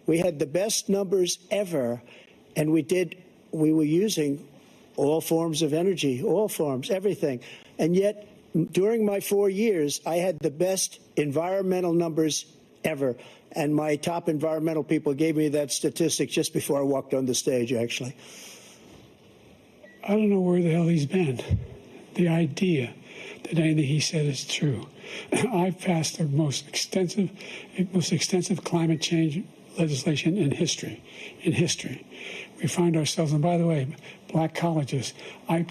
We had the best numbers ever, and we were using all forms of energy, all forms, everything. And yet, during my 4 years, I had the best environmental numbers ever. And my top environmental people gave me that statistic just before I walked on the stage, actually. I don't know where the hell he's been. The idea that anything he said is true. I've passed the most extensive climate change legislation in history. We find ourselves, and by the way, black colleges, I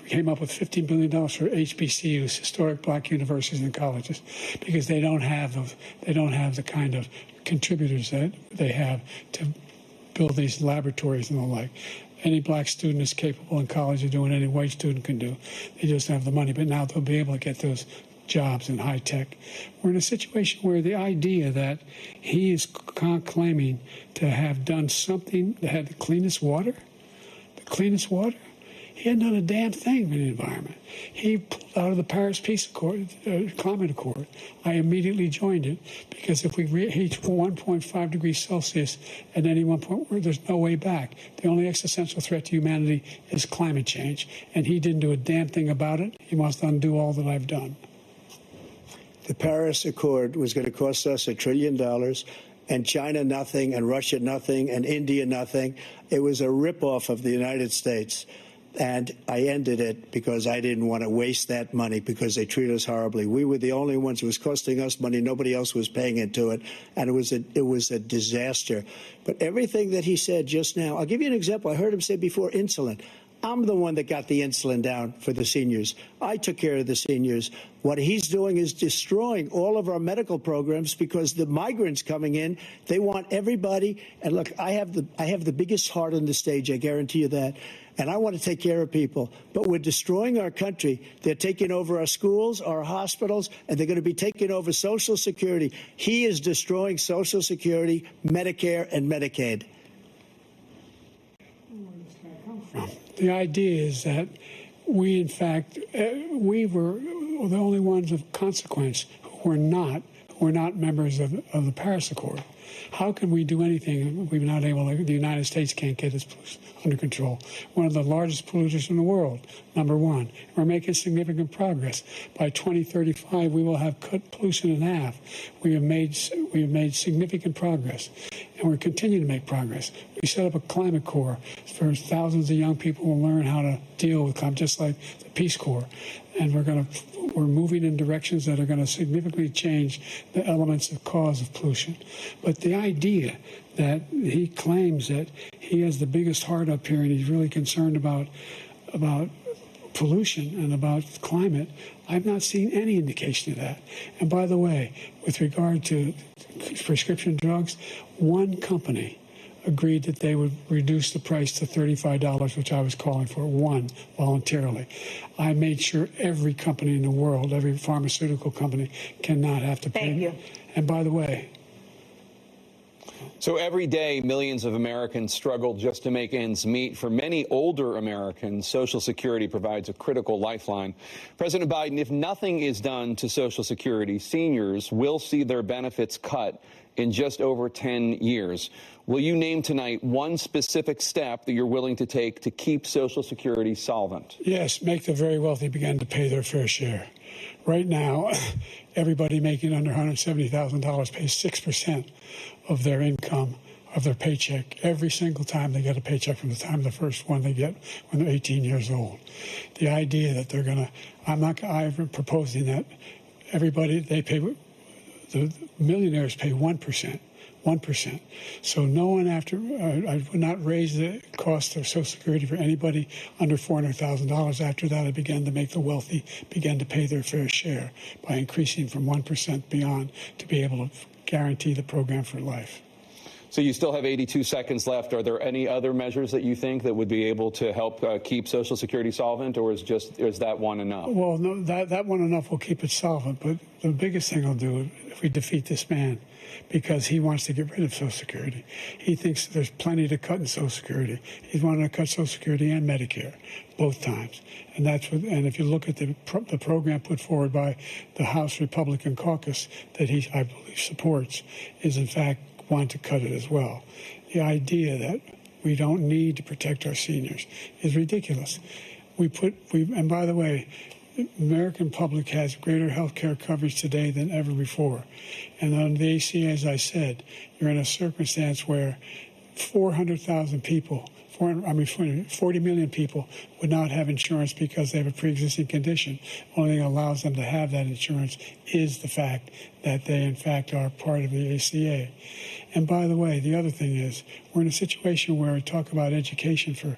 came up with $15 billion for HBCUs, historic black universities and colleges, because they don't have the kind of contributors that they have to build these laboratories and the like. Any black student is capable in college of doing any white student can do. They just don't have the money, but now they'll be able to get those jobs in high tech. We're in a situation where the idea that he is claiming to have done something that had the cleanest water, he hadn't done a damn thing in the environment. He pulled out of the Paris Climate Accord. I immediately joined it because if we reach 1.5 degrees Celsius at any one point, there's no way back. The only existential threat to humanity is climate change, and he didn't do a damn thing about it. He must undo all that I've done. The Paris Accord was going to cost us $1 trillion, and China nothing, and Russia nothing, and India nothing. It was a ripoff of the United States. And I ended it because I didn't want to waste that money because they treat us horribly. We were the only ones. It was costing us money. Nobody else was paying into it. And it was a disaster. But everything that he said just now, I'll give you an example. I heard him say before insulin. I'm the one that got the insulin down for the seniors. I took care of the seniors. What he's doing is destroying all of our medical programs because the migrants coming in, they want everybody. And look, I have the biggest heart on the stage. I guarantee you that. And I want to take care of people. But we're destroying our country. They're taking over our schools, our hospitals, and they're going to be taking over Social Security. He is destroying Social Security, Medicare, and Medicaid. The idea is that we, in fact, we were the only ones of consequence who were not members of the Paris Accord. How can we do anything? We're not able to, the United States can't get its pollution under control. One of the largest polluters in the world, number one. We're making significant progress. By 2035, we will have cut pollution in half. We have made significant progress, and we're continuing to make progress. We set up a climate corps for thousands of young people who will learn how to deal with climate, just like the Peace Corps. And we're moving in directions that are going to significantly change the elements of cause of pollution. But the idea that he claims that he has the biggest heart up here and he's really concerned about pollution and about climate, I've not seen any indication of that. And by the way, with regard to prescription drugs, one company agreed that they would reduce the price to $35, which I was calling for, one, voluntarily. I made sure every company in the world, every pharmaceutical company, cannot have to pay. Thank you. And by the way, so every day, millions of Americans struggle just to make ends meet. For many older Americans, Social Security provides a critical lifeline. President Biden, if nothing is done to Social Security, seniors will see their benefits cut in just over 10 years. Will you name tonight one specific step that you're willing to take to keep Social Security solvent? Yes, make the very wealthy begin to pay their fair share. Right now, everybody making under $170,000 pays 6% of their income, of their paycheck, every single time they get a paycheck from the time of the first one they get when they're 18 years old. The idea that they're going to, I'm proposing that everybody, they pay, the millionaires pay 1%. 1%. So no one I would not raise the cost of Social Security for anybody under $400,000. After that, I began to make the wealthy begin to pay their fair share by increasing from 1% beyond to be able to guarantee the program for life. So you still have 82 seconds left. Are there any other measures that you think that would be able to help keep Social Security solvent, or is that one enough? Well, no, that one enough will keep it solvent. But the biggest thing I'll do if we defeat this man, because he wants to get rid of Social Security. He thinks there's plenty to cut in Social Security. He's wanting to cut Social Security and Medicare both times. And and if you look at the program put forward by the House Republican caucus that I believe supports, is in fact want to cut it as well. The idea that we don't need to protect our seniors is ridiculous. And by the way, the American public has greater health care coverage today than ever before. And on the ACA, as I said, you're in a circumstance where 400,000 people, 40 million people would not have insurance because they have a pre-existing condition. Only thing that allows them to have that insurance is the fact that they, in fact, are part of the ACA. And by the way, the other thing is we're in a situation where we talk about education for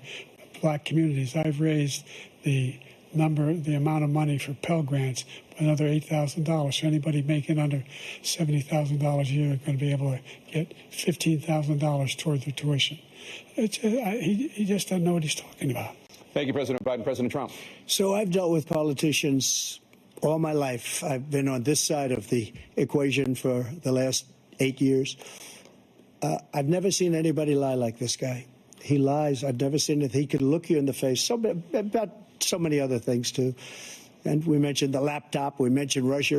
black communities. I've raised the amount of money for Pell Grants by another $8,000. So anybody making under $70,000 a year is going to be able to get $15,000 toward their tuition. He just doesn't know what he's talking about. Thank you, President Biden. President Trump. So I've dealt with politicians all my life. I've been on this side of the equation for the last 8 years. I've never seen anybody lie like this guy. He lies. I've never seen it. He could look you in the face about so many other things, too. And we mentioned the laptop. We mentioned Russia,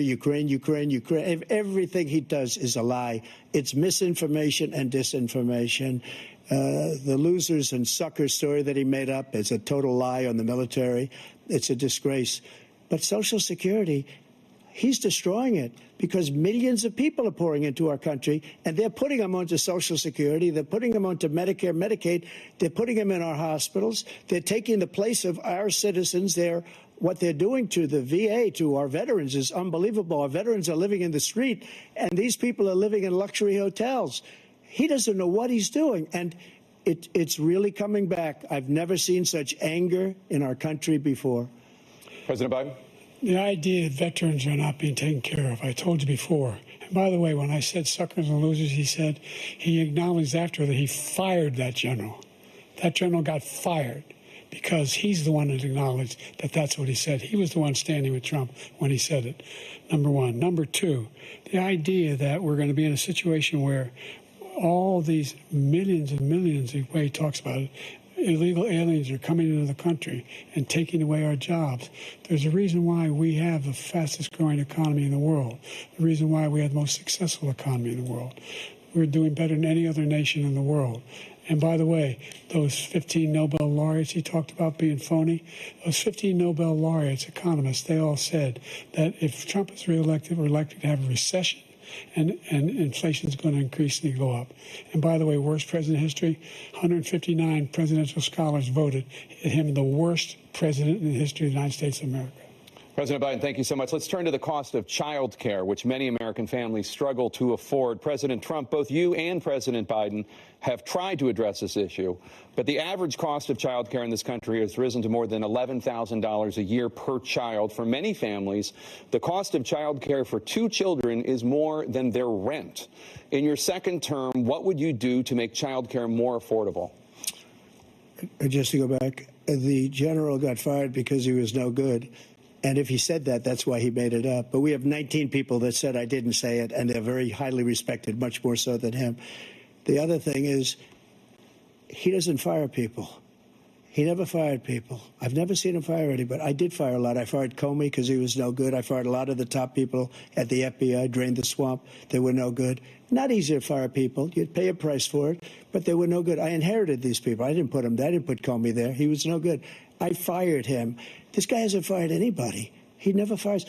Ukraine. Everything he does is a lie. It's misinformation and disinformation. The losers and suckers story that he made up is a total lie on the military. It's a disgrace. But Social Security, he's destroying it because millions of people are pouring into our country, and they're putting them onto Social Security. They're putting them onto Medicare, Medicaid. They're putting them in our hospitals. They're taking the place of our citizens. What they're doing to the VA, to our veterans, is unbelievable. Our veterans are living in the street, and these people are living in luxury hotels. He doesn't know what he's doing, and it's really coming back. I've never seen such anger in our country before. President Biden? The idea that veterans are not being taken care of, I told you before. And by the way, when I said suckers and losers, he acknowledged after that he fired that general. That general got fired because he's the one that acknowledged that that's what he said. He was the one standing with Trump when he said it, number one. Number two, the idea that we're going to be in a situation where all these millions and millions, the way he talks about it, illegal aliens are coming into the country and taking away our jobs. There's a reason why we have the fastest growing economy in the world, the reason why we have the most successful economy in the world. We're doing better than any other nation in the world. And by the way, those 15 Nobel laureates he talked about being phony, those 15 Nobel laureates, economists, they all said that if Trump is reelected, we're likely to have a recession. And inflation is going to increasingly go up. And by the way, worst president in history, 159 presidential scholars voted him the worst president in the history of the United States of America. President Biden, thank you so much. Let's turn to the cost of child care, which many American families struggle to afford. President Trump, both you and President Biden have tried to address this issue, but the average cost of child care in this country has risen to more than $11,000 a year per child. For many families, the cost of child care for 2 children is more than their rent. In your second term, what would you do to make child care more affordable? Just to go back, the general got fired because he was no good. And if he said that, that's why he made it up. But we have 19 people that said I didn't say it, and they're very highly respected, much more so than him. The other thing is he doesn't fire people. He never fired people. I've never seen him fire anybody. I did fire a lot. I fired Comey because he was no good. I fired a lot of the top people at the FBI, drained the swamp. They were no good. Not easy to fire people. You'd pay a price for it, but they were no good. I inherited these people. I didn't put them there. I didn't put Comey there. He was no good. I fired him. This guy hasn't fired anybody. He never fires.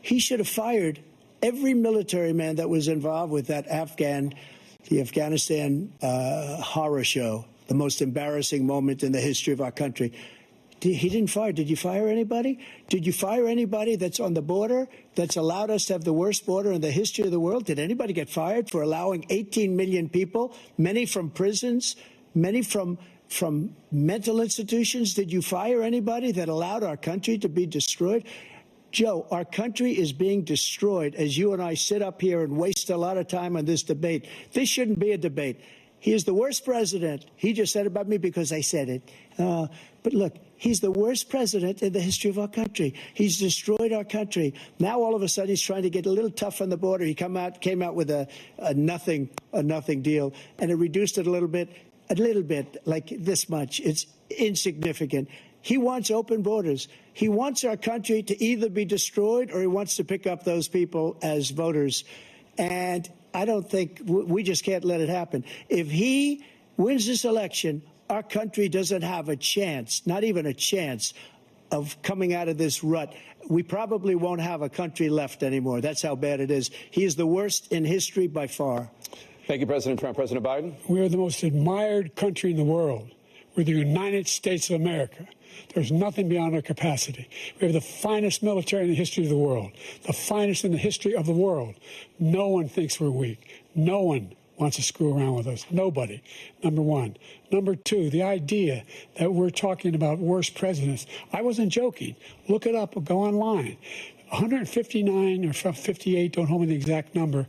He should have fired every military man that was involved with that the Afghanistan horror show, the most embarrassing moment in the history of our country. He didn't fire. Did you fire anybody? Did you fire anybody that's on the border that's allowed us to have the worst border in the history of the world? Did anybody get fired for allowing 18 million people, many from prisons, many from mental institutions? Did you fire anybody that allowed our country to be destroyed? Joe, our country is being destroyed as you and I sit up here and waste a lot of time on this debate. This shouldn't be a debate. He is the worst president. He just said about me because I said it. But look, he's the worst president in the history of our country. He's destroyed our country. Now, all of a sudden, he's trying to get a little tough on the border. He came out with a nothing deal, and it reduced it a little bit, like this much. It's insignificant. He wants open borders. He wants our country to either be destroyed or he wants to pick up those people as voters. And I don't think we just can't let it happen. If he wins this election, our country doesn't have a chance, not even a chance, of coming out of this rut. We probably won't have a country left anymore. That's how bad it is. He is the worst in history by far. Thank you, President Trump. President Biden? We are the most admired country in the world. We're the United States of America. There's nothing beyond our capacity. We have the finest military in the history of the world, the finest in the history of the world. No one thinks we're weak. No one wants to screw around with us. Nobody, number one. Number two, the idea that we're talking about worse presidents. I wasn't joking. Look it up or go online. 159 or 58, don't hold me the exact number,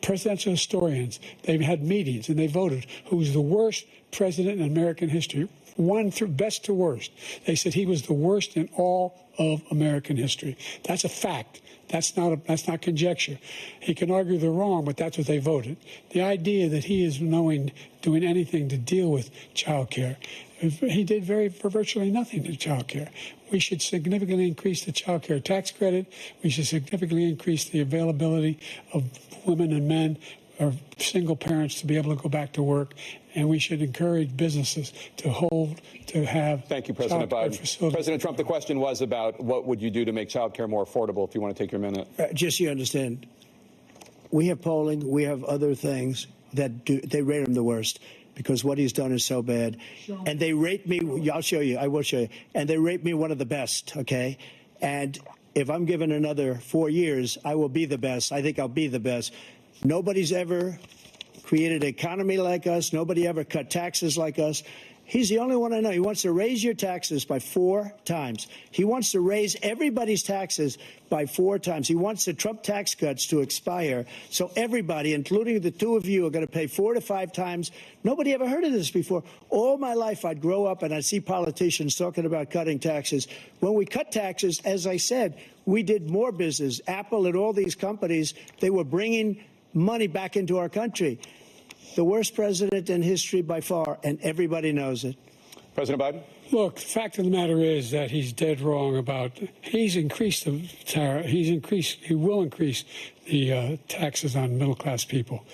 presidential historians, they've had meetings and they voted who's the worst president in American history. One through best to worst. They said he was the worst in all of American history. That's a fact. That's not conjecture. He can argue they're wrong, but that's what they voted. The idea that he is doing anything to deal with child care, he did virtually nothing to child care. We should significantly increase the child care tax credit. We should significantly increase the availability of women and men or single parents to be able to go back to work. And we should encourage businesses to have. Thank you, President Biden. President Trump, the question was about what would you do to make child care more affordable, if you want to take your minute. Just so you understand, we have polling, we have other things that they rate him the worst because what he's done is so bad. And they rate me, I'll show you, I will show you, and they rate me one of the best, okay? And if I'm given another 4 years, I will be the best. I think I'll be the best. Nobody's ever created an economy like us. Nobody ever cut taxes like us. He's the only one I know. He wants to raise your taxes by 4 times. He wants to raise everybody's taxes by 4 times. He wants the Trump tax cuts to expire. So everybody, including the two of you, are going to pay 4 to 5 times. Nobody ever heard of this before. All my life, I'd grow up and I'd see politicians talking about cutting taxes. When we cut taxes, as I said, we did more business. Apple and all these companies, they were bringing money back into our country. The worst president in history by far, and everybody knows it. President Biden? Look, the fact of the matter is that he's dead wrong about, he's increased the tariff, he will increase the taxes on middle-class people.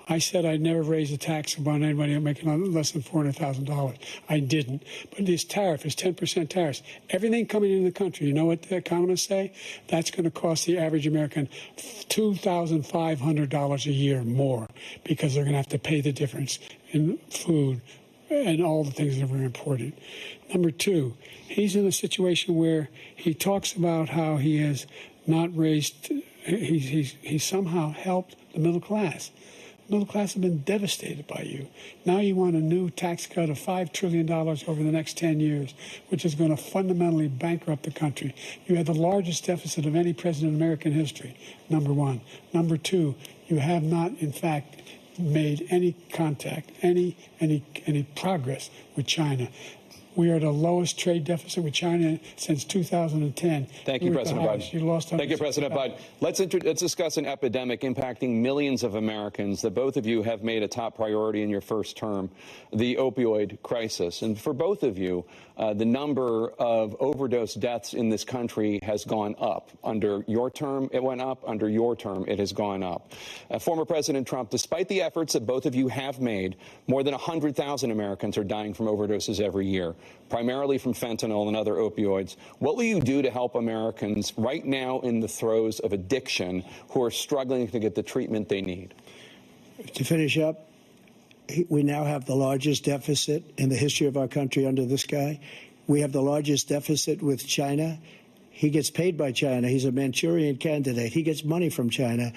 I said I'd never raise a tax on anybody making less than $400,000. I didn't. But this tariff is 10% tariffs. Everything coming into the country, you know what the economists say? That's going to cost the average American $2,500 a year more because they're going to have to pay the difference in food and all the things that are very important. Number two, he's in a situation where he talks about how he has not raised, he's somehow helped the middle class. The middle class have been devastated by you. Now you want a new tax cut of $5 trillion over the next 10 years, which is going to fundamentally bankrupt the country. You had the largest deficit of any president in American history, number one. Number two, you have not, in fact, made any contact, any progress with China. We are the lowest trade deficit with China since 2010. Thank you, President Biden. You lost. Thank you, President Biden. Let's discuss an epidemic impacting millions of Americans that both of you have made a top priority in your first term, the opioid crisis. And for both of you, the number of overdose deaths in this country has gone up. Under your term, it went up. Under your term, it has gone up. Former President Trump, despite the efforts that both of you have made, more than 100,000 Americans are dying from overdoses every year, primarily from fentanyl and other opioids. What will you do to help Americans right now in the throes of addiction who are struggling to get the treatment they need? To finish up, we now have the largest deficit in the history of our country under this guy. We have the largest deficit with China. He gets paid by China. He's a Manchurian candidate. He gets money from China.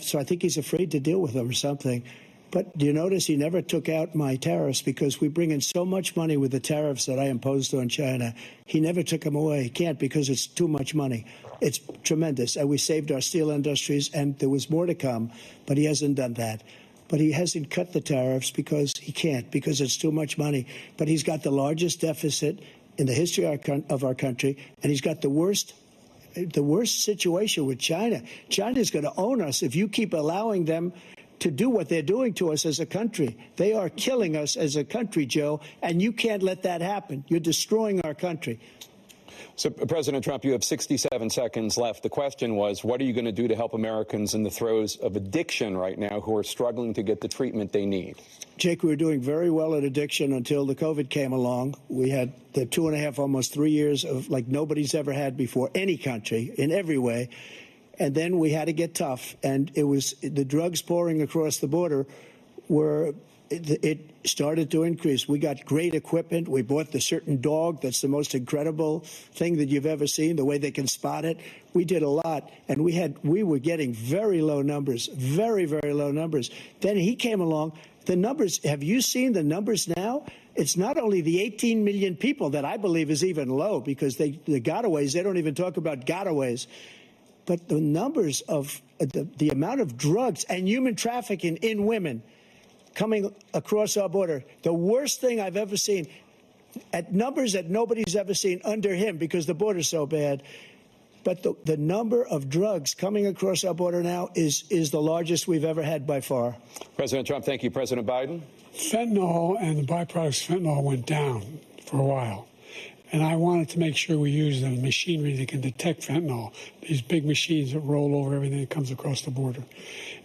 So I think he's afraid to deal with them or something. But do you notice he never took out my tariffs because we bring in so much money with the tariffs that I imposed on China. He never took them away. He can't because it's too much money. It's tremendous. And we saved our steel industries, and there was more to come, but he hasn't done that. But he hasn't cut the tariffs because he can't, because it's too much money. But he's got the largest deficit in the history of our country, and he's got the worst situation with China. China's going to own us if you keep allowing them to do what they're doing to us as a country. They are killing us as a country, Joe, and you can't let that happen. You're destroying our country. So, President Trump, you have 67 seconds left. The question was, what are you going to do to help Americans in the throes of addiction right now who are struggling to get the treatment they need? Jake, we were doing very well at addiction until the COVID came along. We had the 2.5, almost 3 years of like nobody's ever had before, any country, in every way. And then we had to get tough. And it was the drugs pouring across the border were it started to increase. We got great equipment. We bought the certain dog that's the most incredible thing that you've ever seen, the way they can spot it. We did a lot, and we were getting very low numbers, very, very low numbers. Then he came along. The numbers, have you seen the numbers now? It's not only the 18 million people that I believe is even low, because the gotaways, they don't even talk about gotaways. But the numbers of the amount of drugs and human trafficking in women coming across our border, the worst thing I've ever seen, at numbers that nobody's ever seen under him because the border's so bad. But the number of drugs coming across our border now is the largest we've ever had by far. President Trump, thank you. President Biden? Fentanyl and the byproducts of fentanyl went down for a while. And I wanted to make sure we use the machinery that can detect fentanyl, these big machines that roll over everything that comes across the border.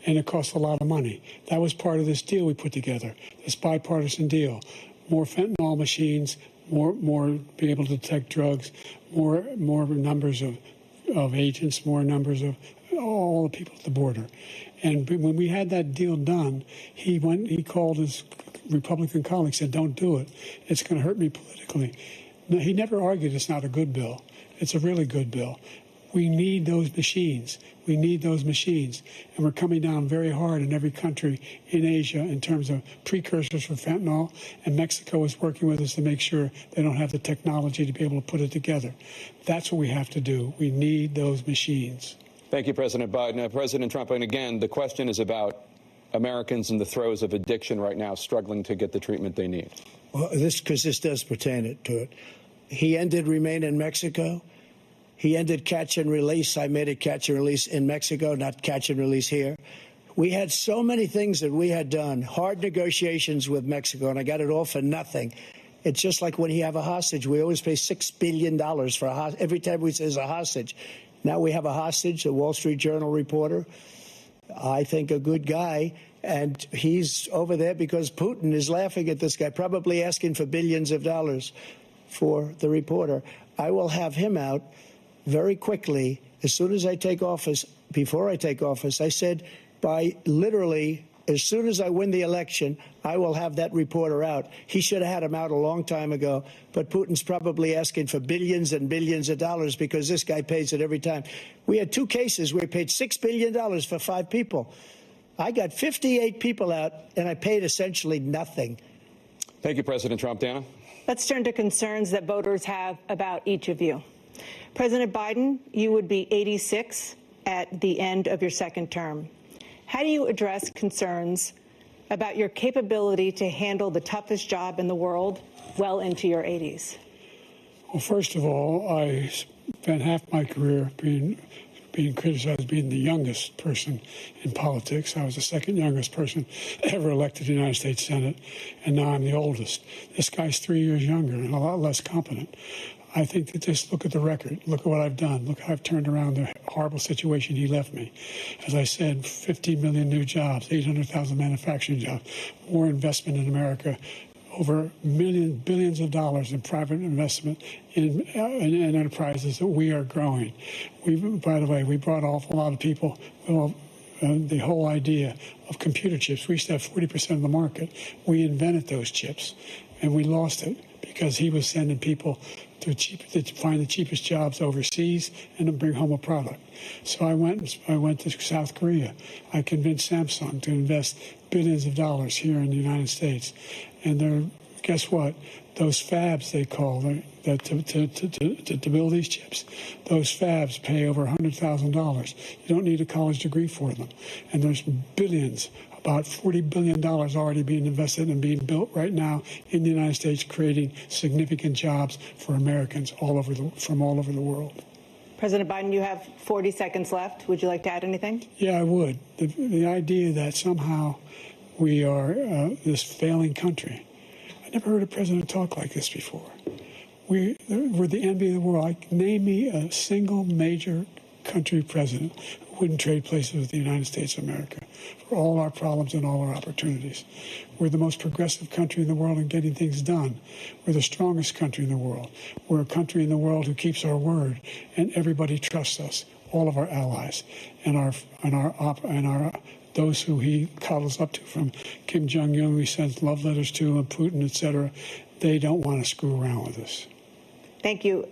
And it costs a lot of money. That was part of this deal we put together, this bipartisan deal. More fentanyl machines, more be able to detect drugs, more numbers of agents, more numbers of all the people at the border. And when we had that deal done, he called his Republican colleagues, said, "Don't do it. It's going to hurt me politically." No, he never argued it's not a good bill. It's a really good bill. We need those machines. We need those machines. And we're coming down very hard in every country in Asia in terms of precursors for fentanyl. And Mexico is working with us to make sure they don't have the technology to be able to put it together. That's what we have to do. We need those machines. Thank you, President Biden. President Trump, and again, the question is about Americans in the throes of addiction right now struggling to get the treatment they need. Well, because this does pertain to it. He ended Remain in Mexico. He ended catch and release. I made it catch and release in Mexico, not catch and release here. We had so many things that we had done, hard negotiations with Mexico, and I got it all for nothing. It's just like when you have a hostage. We always pay $6 billion for a hostage. Every time we say a hostage. Now we have a hostage, a Wall Street Journal reporter, I think a good guy, and he's over there because Putin is laughing at this guy, probably asking for billions of dollars for the reporter. I will have him out very quickly as soon as I take office. Before I take office, I said by literally as soon as I win the election, I will have that reporter out. He should have had him out a long time ago, but Putin's probably asking for billions and billions of dollars because this guy pays it every time. We had 2 cases where we paid $6 billion for 5 people. I got 58 people out, and I paid essentially nothing. Thank you, President Trump. Dana? Let's turn to concerns that voters have about each of you. President Biden, you would be 86 at the end of your second term. How do you address concerns about your capability to handle the toughest job in the world well into your 80s? Well, first of all, I spent half my career being criticized as being the youngest person in politics. I was the second youngest person ever elected to the United States Senate, and now I'm the oldest. This guy's 3 years younger and a lot less competent. I think that just look at the record. Look at what I've done. Look how I've turned around the horrible situation he left me. As I said, 15 million new jobs, 800,000 manufacturing jobs, more investment in America, over billions of dollars in private investment in enterprises that we are growing. By the way, we brought off a lot of people. The whole idea of computer chips. We used to have 40% of the market. We invented those chips, and we lost it because he was sending people to find the cheapest jobs overseas and to bring home a product. So I went to South Korea. I convinced Samsung to invest billions of dollars here in the United States. And guess what? Those fabs, they call to build these chips, those fabs pay over $100,000. You don't need a college degree for them. And there's billions, about $40 billion already being invested and being built right now in the United States, creating significant jobs for Americans from all over the world. President Biden, you have 40 seconds left. Would you like to add anything? Yeah, I would. The idea that somehow we are this failing country. I never heard a president talk like this before. we're the envy of the world. Name me a single major country president who wouldn't trade places with the United States of America for all our problems and all our opportunities. We're the most progressive country in the world in getting things done. We're the strongest country in the world. We're a country in the world who keeps our word, and everybody trusts us. All of our allies and those who he coddles up to, from Kim Jong-un, he sends love letters to, and Putin, etc. They don't want to screw around with us. Thank you.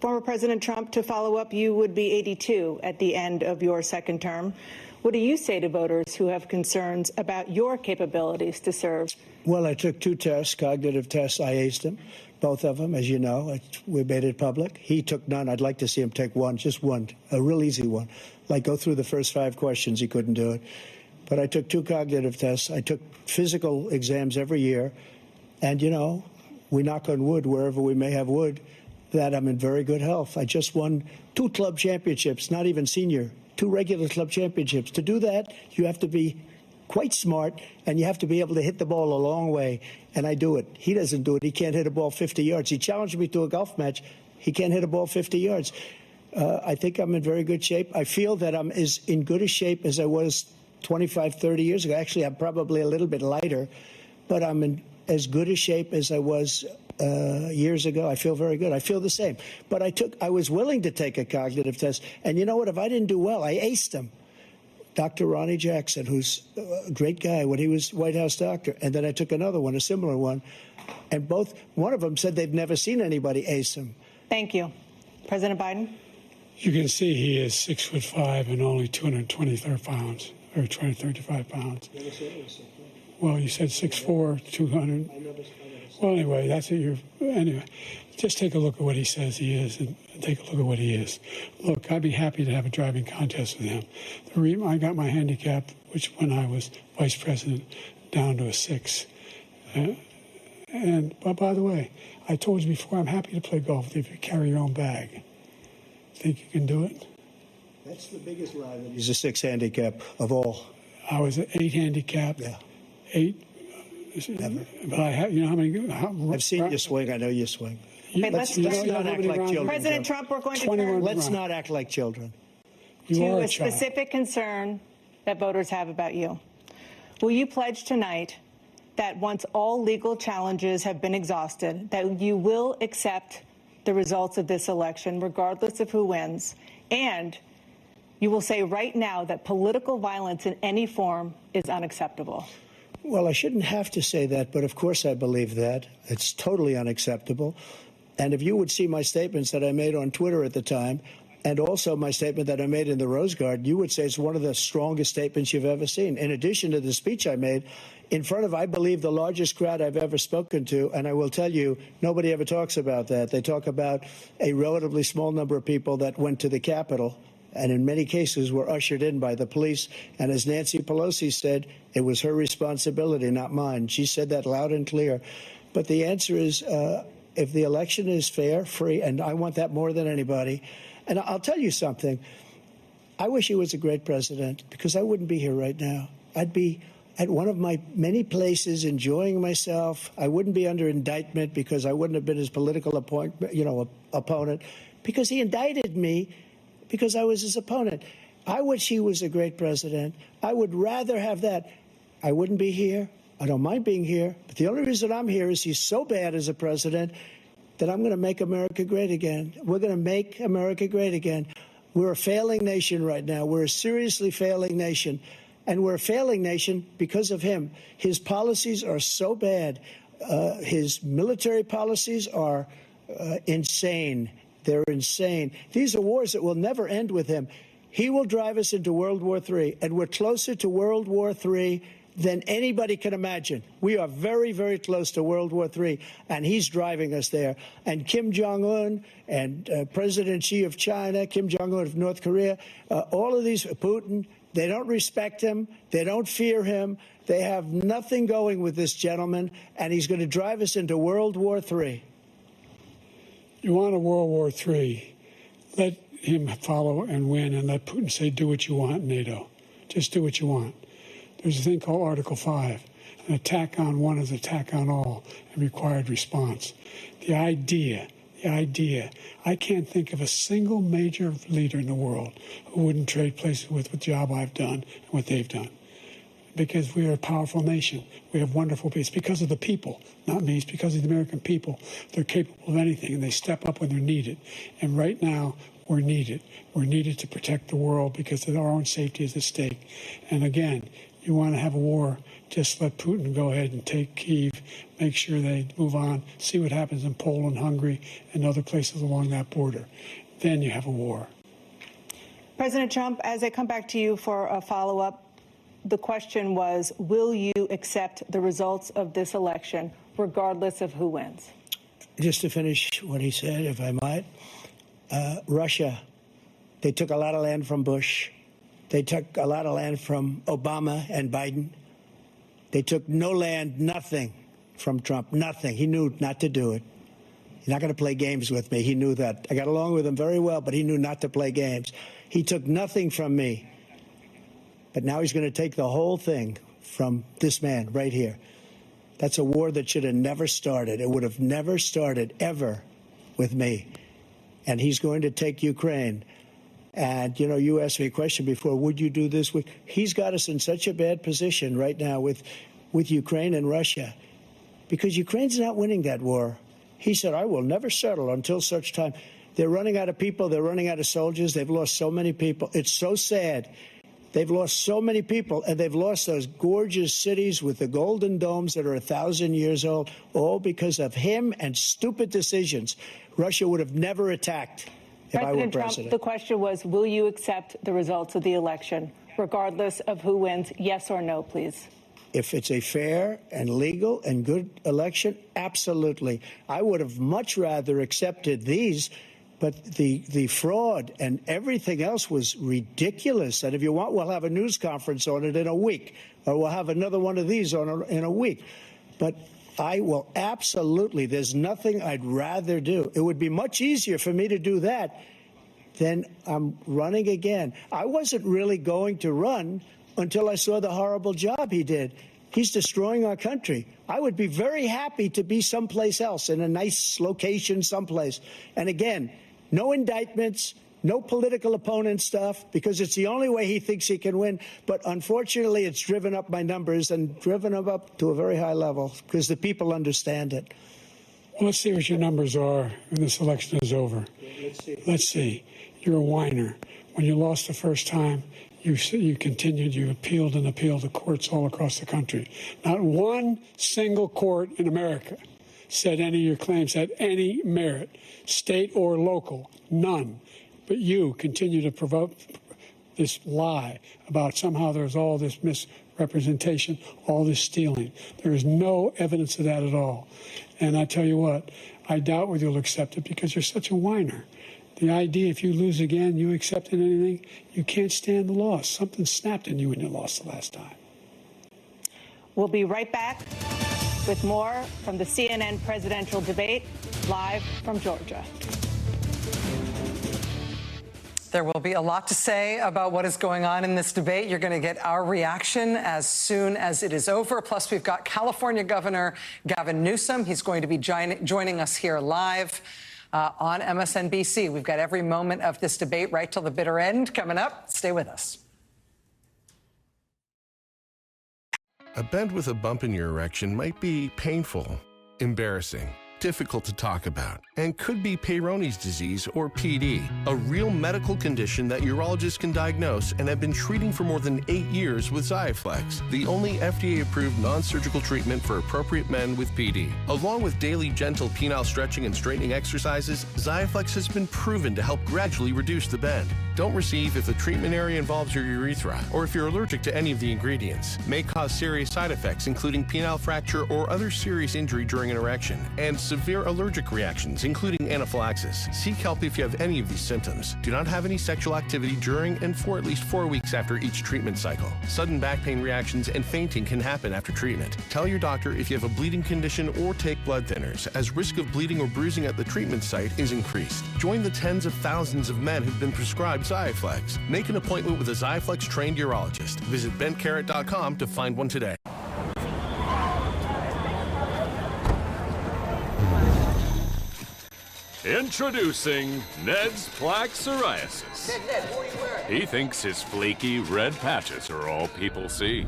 Former President Trump, to follow up, you would be 82 at the end of your second term. What do you say to voters who have concerns about your capabilities to serve? Well, I took 2 tests, cognitive tests. I aced them, both of them, as you know. We made it public. He took none. I'd like to see him take one, just one, a real easy one. Like go through the first 5 questions. He couldn't do it. But I took 2 cognitive tests. I took physical exams every year. And, you know, we knock on wood wherever we may have wood, that I'm in very good health. I just won 2 club championships, not even senior, 2 regular club championships. To do that, you have to be quite smart, and you have to be able to hit the ball a long way, and I do it. He doesn't do it. He can't hit a ball 50 yards. He challenged me to a golf match. He can't hit a ball 50 yards. I think I'm in very good shape. I feel that I'm as in good a shape as I was 25, 30 years ago. Actually, I'm probably a little bit lighter, but I'm in as good a shape as I was years ago. I feel very good. I feel the same. But I was willing to take a cognitive test. And you know what? If I didn't do well, I aced them. Dr. Ronnie Jackson, who's a great guy when he was White House doctor. And then I took another one, a similar one. And one of them said they've never seen anybody ace him. Thank you. President Biden? You can see he is 6'5" and only 223 pounds, or 235 pounds. Well, you said 6'4", 200. Well, anyway, that's what anyway, just take a look at what he says he is and take a look at what he is. Look, I'd be happy to have a driving contest with him. The reason I got my handicap, which when I was vice president, down to a 6. But by the way, I told you before, I'm happy to play golf with you if you carry your own bag. Think you can do it? That's the biggest lie, that he's a 6 handicap of all. I was an 8 handicap. Yeah. 8. Never. But I have, you know how many? I've seen you swing. I know you swing. Let's not act like children. President Trump, we're going to turn Let's not act like children. to a specific concern that voters have about you. Will you pledge tonight that once all legal challenges have been exhausted, that you will accept the results of this election, regardless of who wins, and you will say right now that political violence in any form is unacceptable? Well, I shouldn't have to say that, but of course I believe that. It's totally unacceptable. And if you would see my statements that I made on Twitter at the time, and also my statement that I made in the Rose Garden, you would say it's one of the strongest statements you've ever seen. In addition to the speech I made in front of, I believe, the largest crowd I've ever spoken to, and I will tell you, nobody ever talks about that. They talk about a relatively small number of people that went to the Capitol, and in many cases were ushered in by the police. And as Nancy Pelosi said, it was her responsibility, not mine. She said that loud and clear. But the answer is, if the election is fair, free, and I want that more than anybody. And I'll tell you something. I wish he was a great president, because I wouldn't be here right now. I'd be at one of my many places enjoying myself. I wouldn't be under indictment because I wouldn't have been his political opponent, because he indicted me because I was his opponent. I wish he was a great president. I would rather have that. I wouldn't be here. I don't mind being here. But the only reason I'm here is he's so bad as a president that I'm going to make America great again. We're going to make America great again. We're a failing nation right now. We're a seriously failing nation. And we're a failing nation because of him. His policies are so bad. His military policies are insane. They're insane. These are wars that will never end with him. He will drive us into World War III, and we're closer to World War III than anybody can imagine. We are very, very close to World War III, and he's driving us there. And Kim Jong-un and President Xi of China, Kim Jong-un of North Korea, all of these, Putin, they don't respect him. They don't fear him. They have nothing going with this gentleman, and he's going to drive us into World War III. You want a World War III, let him follow and win, and let Putin say, do what you want, NATO. Just do what you want. There's a thing called Article 5. An attack on one is an attack on all, and required response. The idea the idea. I can't think of a single major leader in the world who wouldn't trade places with the job I've done and what they've done. Because we are a powerful nation. We have wonderful people. It's because of the people, not me. It's because of the American people. They're capable of anything, and they step up when they're needed. And right now, we're needed. We're needed to protect the world because our own safety is at stake. And again, you want to have a war, just let Putin go ahead and take Kyiv, make sure they move on, see what happens in Poland, Hungary, and other places along that border. Then you have a war. President Trump, as I come back to you for a follow-up, the question was, will you accept the results of this election, regardless of who wins? Just to finish what he said, if I might, Russia, they took a lot of land from Bush. They took a lot of land from Obama and Biden. They took no land, nothing from Trump, nothing. He knew not to do it. He's not going to play games with me. He knew that. I got along with him very well, but he knew not to play games. He took nothing from me. But now he's going to take the whole thing from this man right here. That's a war that should have never started. It would have never started ever with me. And he's going to take Ukraine. And, you know, you asked me a question before, would you do this? He's got us in such a bad position right now with Ukraine and Russia because Ukraine's not winning that war. He said, I will never settle until such time. They're running out of people. They're running out of soldiers. They've lost so many people. It's so sad. They've lost so many people, and they've lost those gorgeous cities with the golden domes that are 1,000 years old, all because of him and stupid decisions. Russia would have never attacked if I were president. President Trump, the question was, will you accept the results of the election, regardless of who wins? Yes or no, please. If it's a fair and legal and good election, absolutely. I would have much rather accepted these. But the fraud and everything else was ridiculous. And if you want, we'll have a news conference on it in a week, or we'll have another one of these in a week. But I will absolutely, there's nothing I'd rather do. It would be much easier for me to do that than I'm running again. I wasn't really going to run until I saw the horrible job he did. He's destroying our country. I would be very happy to be someplace else, in a nice location someplace. And again, no indictments, no political opponent stuff, because it's the only way he thinks he can win. But unfortunately, it's driven up my numbers and driven them up to a very high level because the people understand it. Well, let's see what your numbers are when this election is over. Let's see. You're a whiner. When you lost the first time, you continued, you appealed and appealed to courts all across the country. Not one single court in America said any of your claims had any merit, state or local, none. But you continue to provoke this lie about somehow there's all this misrepresentation, all this stealing. There is no evidence of that at all. And I tell you what, I doubt whether you'll accept it because you're such a whiner. The idea, if you lose again, you accepting anything, you can't stand the loss. Something snapped in you when you lost the last time. We'll be right back with more from the CNN presidential debate, live from Georgia. There will be a lot to say about what is going on in this debate. You're going to get our reaction as soon as it is over. Plus, we've got California Governor Gavin Newsom. He's going to be joining us here live on MSNBC. We've got every moment of this debate right till the bitter end coming up. Stay with us. A bend with a bump in your erection might be painful, embarrassing, difficult to talk about, and could be Peyronie's disease or PD, a real medical condition that urologists can diagnose and have been treating for more than 8 years with Xiaflex, the only FDA-approved non-surgical treatment for appropriate men with PD. Along with daily gentle penile stretching and straightening exercises, Xiaflex has been proven to help gradually reduce the bend. Don't receive if the treatment area involves your urethra or if you're allergic to any of the ingredients. May cause serious side effects, including penile fracture or other serious injury during an erection, and severe allergic reactions, including anaphylaxis. Seek help if you have any of these symptoms. Do not have any sexual activity during and for at least 4 weeks after each treatment cycle. Sudden back pain reactions and fainting can happen after treatment. Tell your doctor if you have a bleeding condition or take blood thinners, as risk of bleeding or bruising at the treatment site is increased. Join the tens of thousands of men who've been prescribed Xiaflex. Make an appointment with a Xiaflex-trained urologist. Visit bentcarrot.com to find one today. Introducing Ned's Plaque Psoriasis. Ned, what are you wearing? He thinks his flaky red patches are all people see.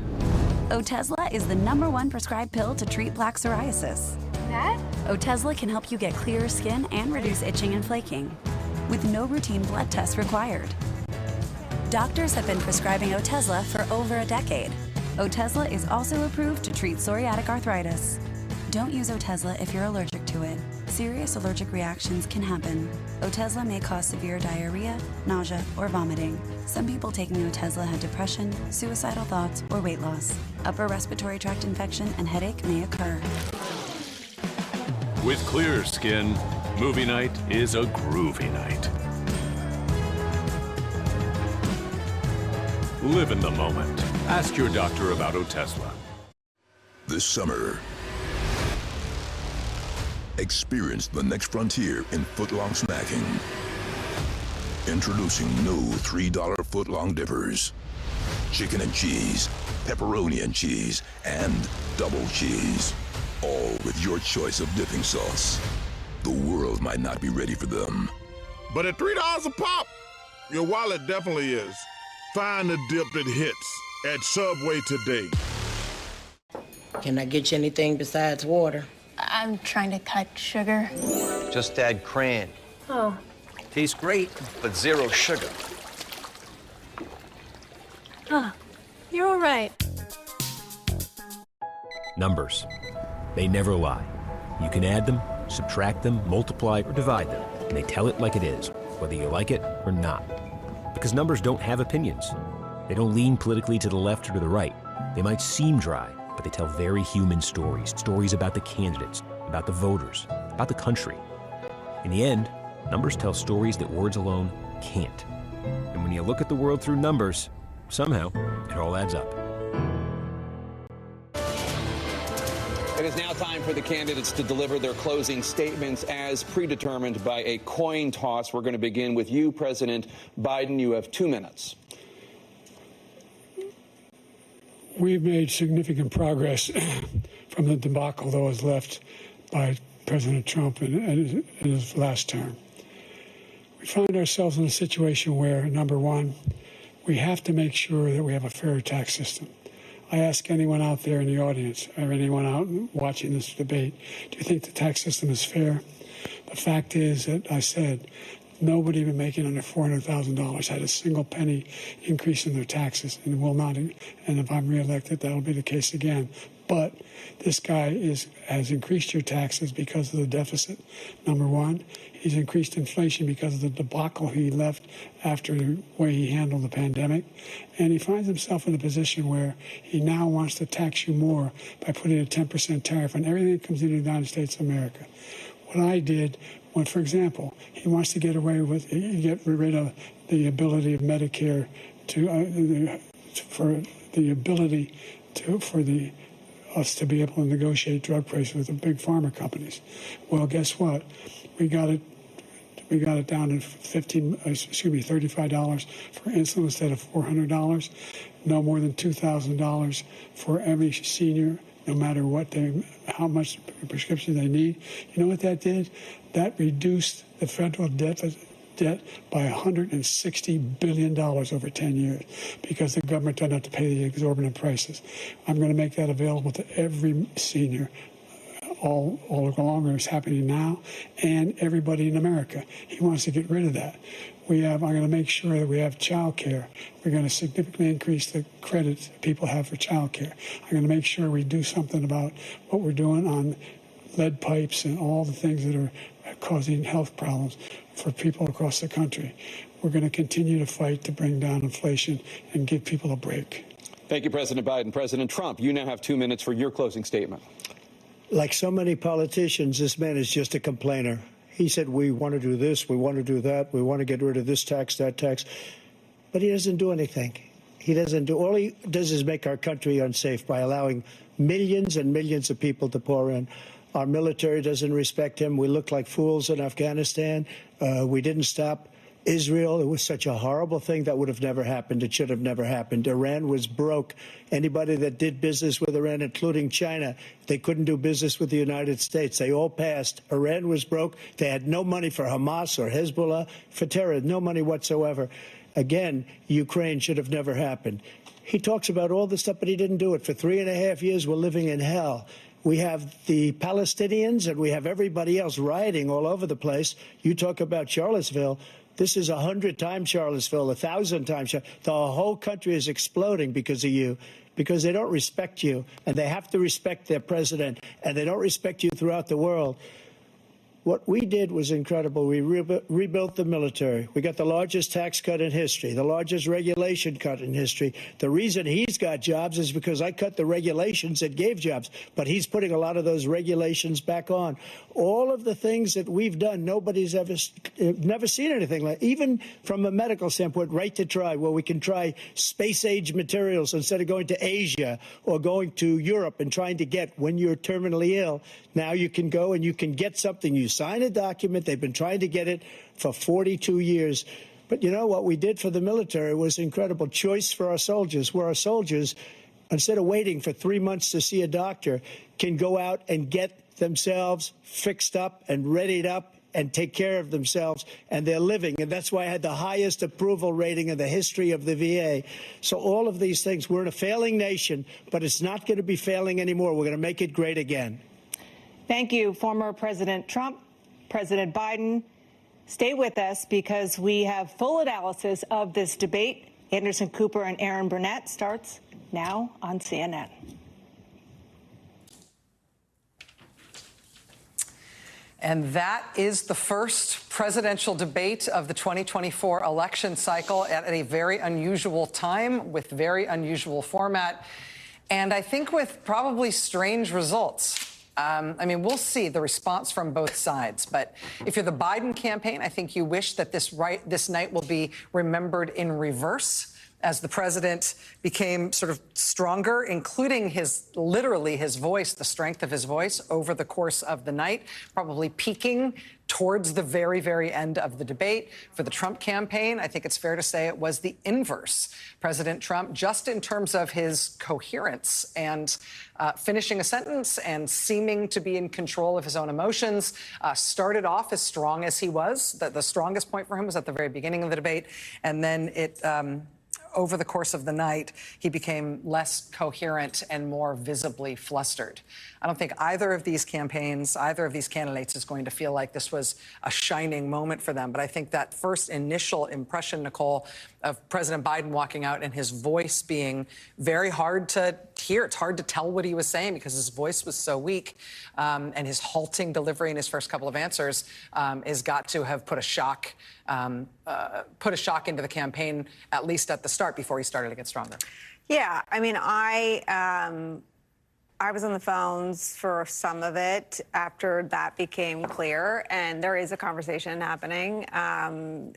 Otezla is the #1 prescribed pill to treat plaque psoriasis. Dad? Otezla can help you get clearer skin and reduce itching and flaking, with no routine blood tests required. Doctors have been prescribing Otezla for over a decade. Otezla is also approved to treat psoriatic arthritis. Don't use Otezla if you're allergic to it. Serious allergic reactions can happen. Otezla may cause severe diarrhea, nausea, or vomiting. Some people taking Otezla had depression, suicidal thoughts, or weight loss. Upper respiratory tract infection and headache may occur. With clear skin, movie night is a groovy night. Live in the moment. Ask your doctor about Otezla. This summer, experience the next frontier in footlong snacking. Introducing new $3 footlong dippers. Chicken and cheese, pepperoni and cheese, and double cheese. All with your choice of dipping sauce. The world might not be ready for them. But at $3 a pop, your wallet definitely is. Find the dip that hits at Subway today. Can I get you anything besides water? I'm trying to cut sugar. Just add crayon. Oh. Tastes great, but 0 sugar. You're all right. Numbers. They never lie. You can add them, subtract them, multiply, or divide them, and they tell it like it is, whether you like it or not. Because numbers don't have opinions. They don't lean politically to the left or to the right. They might seem dry, but they tell very human stories. Stories about the candidates, about the voters, about the country. In the end, numbers tell stories that words alone can't. And when you look at the world through numbers, somehow it all adds up. It is now time for the candidates to deliver their closing statements as predetermined by a coin toss. We're going to begin with you, President Biden. You have 2 minutes. We've made significant progress from the debacle that was left by President Trump in his last term. We find ourselves in a situation where, number one, we have to make sure that we have a fair tax system. I ask anyone out there in the audience or anyone out watching this debate, do you think the tax system is fair? The fact is that I said nobody even making under $400,000 had a single penny increase in their taxes and will not. And if I'm reelected, that'll be the case again. But this guy has increased your taxes because of the deficit, number one. He's increased inflation because of the debacle he left after the way he handled the pandemic. And he finds himself in a position where he now wants to tax you more by putting a 10% tariff on everything that comes into the United States of America. What I did, when, for example, he wants to get rid of the ability of Medicare us to be able to negotiate drug prices with the big pharma companies. Well, guess what? We got it down to $35 for insulin instead of $400. No more than $2,000 for every senior, no matter how much prescription they need. You know what that did? That reduced the federal debt by $160 billion over 10 years because the government doesn't have to pay the exorbitant prices. I'm going to make that available to every senior all along, it's happening now, and everybody in America. He wants to get rid of that. I'm going to make sure that we have child care. We're going to significantly increase the credit people have for child care. I'm going to make sure we do something about what we're doing on lead pipes and all the things that are causing health problems for people across the country. We're going to continue to fight to bring down inflation and give people a break. Thank you, President Biden. President Trump, you now have 2 minutes for your closing statement. Like so many politicians, this man is just a complainer. He said, we want to do this, we want to do that, we want to get rid of this tax, that tax. But he doesn't do anything. All he does is make our country unsafe by allowing millions and millions of people to pour in. Our military doesn't respect him. We look like fools in Afghanistan. We didn't stop Israel, it was such a horrible thing that would have never happened. It should have never happened. Iran was broke. Anybody that did business with Iran, including China, they couldn't do business with the United States. They all passed. Iran was broke. They had no money for Hamas or Hezbollah, for terror, no money whatsoever. Again, Ukraine should have never happened. He talks about all this stuff, but he didn't do it. For 3.5 years, we're living in hell. We have the Palestinians and we have everybody else rioting all over the place. You talk about Charlottesville. This is 100 times Charlottesville, 1,000 times. The whole country is exploding because of you, because they don't respect you, and they have to respect their president, and they don't respect you throughout the world. What we did was incredible. We rebuilt the military. We got the largest tax cut in history, the largest regulation cut in history. The reason he's got jobs is because I cut the regulations that gave jobs, but he's putting a lot of those regulations back on. All of the things that we've done, nobody's never seen anything like, even from a medical standpoint, right to try, where we can try space-age materials instead of going to Asia or going to Europe and trying to get, when you're terminally ill, now you can go and you can get something. You sign a document. They've been trying to get it for 42 years. But you know what we did for the military was incredible. Choice for our soldiers, where our soldiers, instead of waiting for 3 months to see a doctor, can go out and get themselves fixed up and readied up and take care of themselves, and they're living. And that's why I had the highest approval rating in the history of the VA. So all of these things, we're in a failing nation, but it's not going to be failing anymore. We're going to make it great again. Thank you, former President Trump, President Biden. Stay with us because we have full analysis of this debate. Anderson Cooper and Aaron Burnett starts now on CNN. And that is the first presidential debate of the 2024 election cycle at a very unusual time with very unusual format. And I think with probably strange results. I mean, we'll see the response from both sides. But if you're the Biden campaign, I think you wish that this night will be remembered in reverse as the president became sort of stronger, including literally his voice, the strength of his voice over the course of the night, probably peaking towards the very, very end of the debate. For the Trump campaign, I think it's fair to say it was the inverse. President Trump, just in terms of his coherence and finishing a sentence and seeming to be in control of his own emotions, started off as strong as he was. The strongest point for him was at the very beginning of the debate, and then over the course of the night, he became less coherent and more visibly flustered. I don't think either of these campaigns, either of these candidates is going to feel like this was a shining moment for them. But I think that first initial impression, Nicole, of President Biden walking out and his voice being very hard to hear. It's hard to tell what he was saying because his voice was so weak, and his halting delivery in his first couple of answers has got to have put a shock into the campaign, at least at the start, before he started to get stronger. Yeah, I mean, I was on the phones for some of it after that became clear, and there is a conversation happening